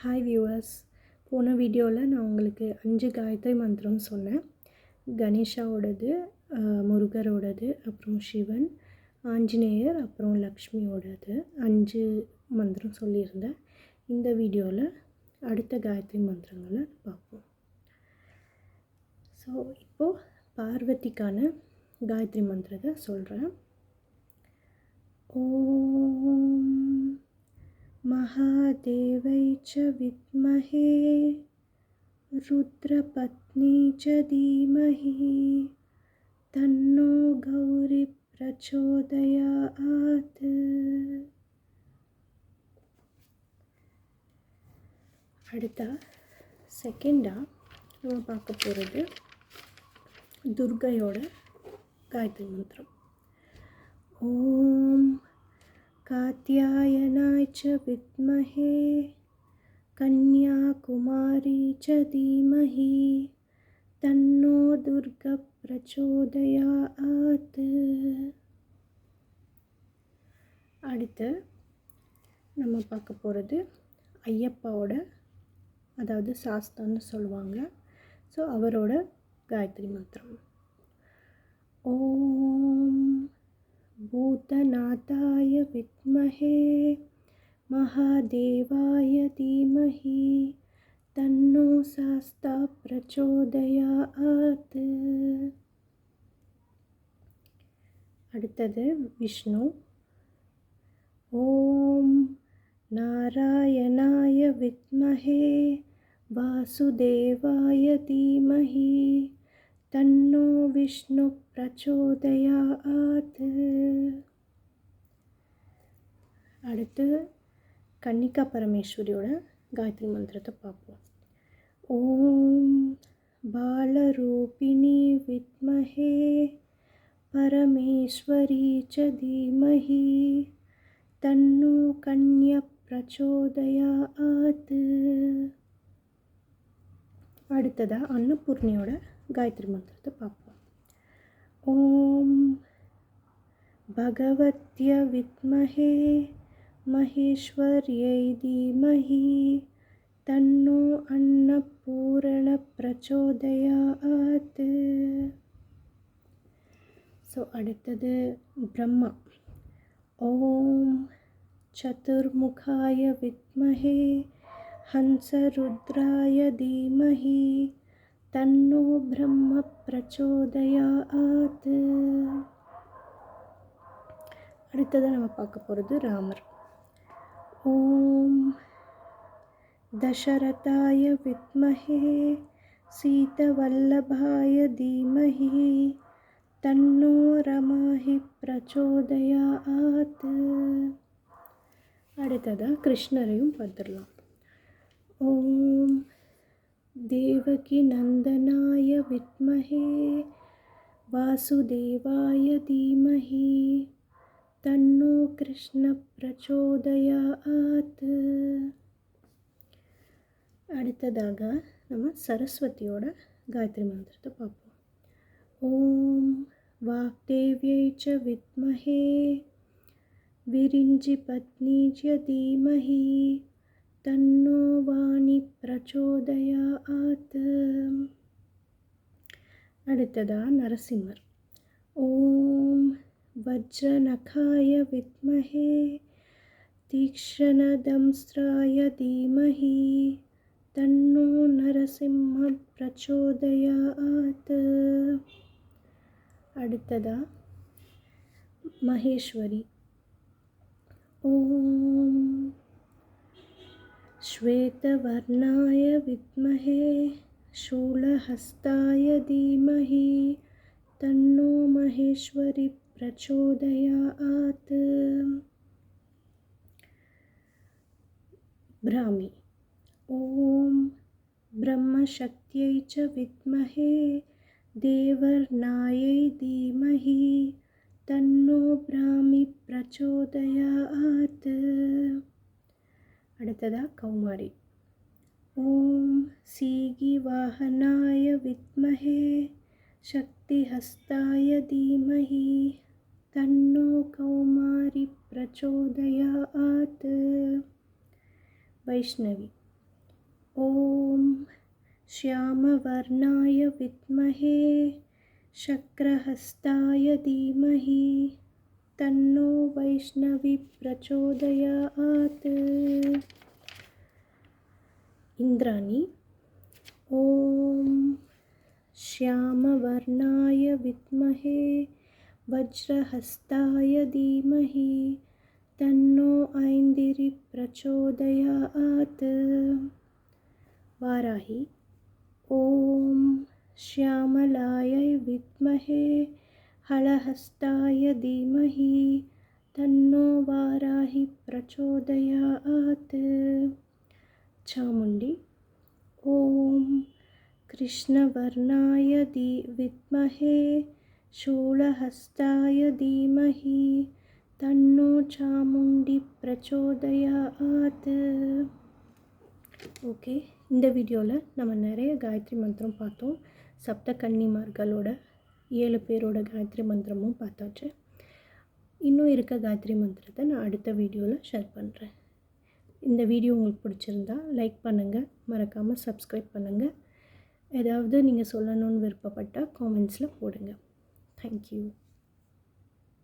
Hi viewers. போன வீடியோவில் நான் உங்களுக்கு 5 காயத்ரி மந்திரம் சொன்னேன். கணேஷாவோடது, முருகரோடது, அப்புறம் சிவன், ஆஞ்சநேயர், அப்புறம் லக்ஷ்மியோடது 5 மந்திரம் சொல்லியிருந்தேன். இந்த வீடியோவில் அடுத்த காயத்ரி மந்திரங்களை பார்ப்போம். ஸோ இப்போது பார்வதிக்கான காயத்ரி மந்திரத்தை சொல்கிறேன். ஓம் महादेवै च विद्महे रुद्रपत्नी च धीमहि तन्नो गौरी प्रचोदयात्. அடுத்த செகண்டாக நம்ம பார்க்க போகிறது துர்கையோட காயத்ரி மந்திரம். ஓம் कात्यायनाय च विद्महे कन्याकुमारी च धीमहि तन्नो दुर्गा प्रचोदयात्. அடுத்து நம்ம பார்க்க போகிறது ஐயப்பாவோட, அதாவது சாஸ்தான்னு சொல்லுவாங்க. ஸோ அவரோட காயத்ரி மந்திரம். ஓம் भूतनाथाय विद्महे महादेवाय धीमहि तन्नो शास्ता प्रचोदयात्. அடுத்தது விஷ்ணு. ஓம் நாராயணாய வித்மஹே வாசுதேவாய தீமஹி தன்னோ விஷ்ணு பிரச்சோதயாத். அடுத்து கன்னிகா பரமேஸ்வரியோட காயத்ரி மந்திரத்தை பார்ப்போம். ஓம் பாலரூபிணி வித்மஹே பரமேஸ்வரி ச தீமஹி தன்னோ கன்யா பிரச்சோதயாத். அடுத்ததாக அன்னபூர்ணியோட காயத்ரி மந்திரத்தை பார்ப்போம். ஓம் பகவத்ய வித்மஹே மகேஸ்வர்யை தீமஹி தன்னோ அன்னபூரண பிரச்சோதயாத். ஸோ அடுத்தது பிரம்மா. ஓம் சதுர்முகாய வித்மஹே ஹம்சருத்ராய தீமஹி தன்னோ பிரம்ம பிரச்சோதயாத். அடுத்ததாக நம்ம பார்க்க போகிறது ராமர். ஓம் தசரதாய வித்மஹே சீதவல்லபாய தீமஹி தன்னோ ரமாஹி பிரச்சோதயாத். அடுத்ததாக கிருஷ்ணரையும் பார்த்துடலாம். ஓம் தேவகி நந்தனாய வித்மஹே வாசுதேவாய தீமஹி தன்னோ கிருஷ்ண பிரச்சோதயாத். அடுத்ததாக நம்ம சரஸ்வதியோட காயத்ரி மந்திரத்தை பார்ப்போம். ஓம் வாக்தேவ்யை ச வித்மஹே விரிஞ்சி பத்னி ச தீமஹி தன்னோ வாணி பிரச்சோதயாத். அடுத்ததாக நரசிம்மர். ஓம் வஜ்ரநகாய வித்மஹே தீக்ஷணதம்ஸ்ராய தீமஹி தன்னோ நரசிம்ம பிரச்சோதயாத். அடுத்ததாக மகேஸ்வரி. ஓம் श्वेतवर्णाय विद्महे शूलहस्ताय धीमहि तन्नो महेश्वरी प्रचोदयात्. ब्राह्मी. ओम ब्रह्मशक्त्यै च विद्महे देवर्नायै धीमहि तन्नो ब्राह्मी प्रचोदयात्. அடுத்ததாக கௌமாரி. ஓம் சீகி வாகனாய வித்மஹே சக்திஹஸ்தாய தீமஹி தன்னோ கௌமாரி பிரச்சோதயாத். வைஷ்ணவி. ॐ श्यामवर्णाय विद्महे शक्रहस्ताय धीमहि तन्नो वैष्णवी प्रचोदयात्। इन्द्राणी। ॐ श्यामवर्णाय विद्महे वज्रहस्ताय धीमहि तन्नो ऐन्दिरी प्रचोदयात्। वाराही। ॐ श्यामलायै विद्महे हलहस्ताय धीमहि तन्नो वाराही प्रचोदयात्। चामुण्डी। ॐ कृष्णवर्णाय विद्महे शूलहस्ताय धीमहि तन्नो चामुण्डी प्रचोदयात्। ஓகே, இந்த வீடியோவில் நம்ம நிறைய காயத்ரி மந்திரம் பார்த்தோம். சப்த கன்னிமார்களோட 7 பேரோட காயத்ரி மந்திரமும் பார்த்தாச்சு. இன்னும் இருக்க காயத்ரி மந்திரத்தை நான் அடுத்த வீடியோவில் ஷேர் பண்ணுறேன். இந்த வீடியோ உங்களுக்கு பிடிச்சிருந்தா லைக் பண்ணுங்கள், மறக்காமல் சப்ஸ்கிரைப் பண்ணுங்கள். ஏதாவது நீங்கள் சொல்லணும்னு விருப்பப்பட்டால் காமெண்ட்ஸில் போடுங்க. தேங்க்யூ.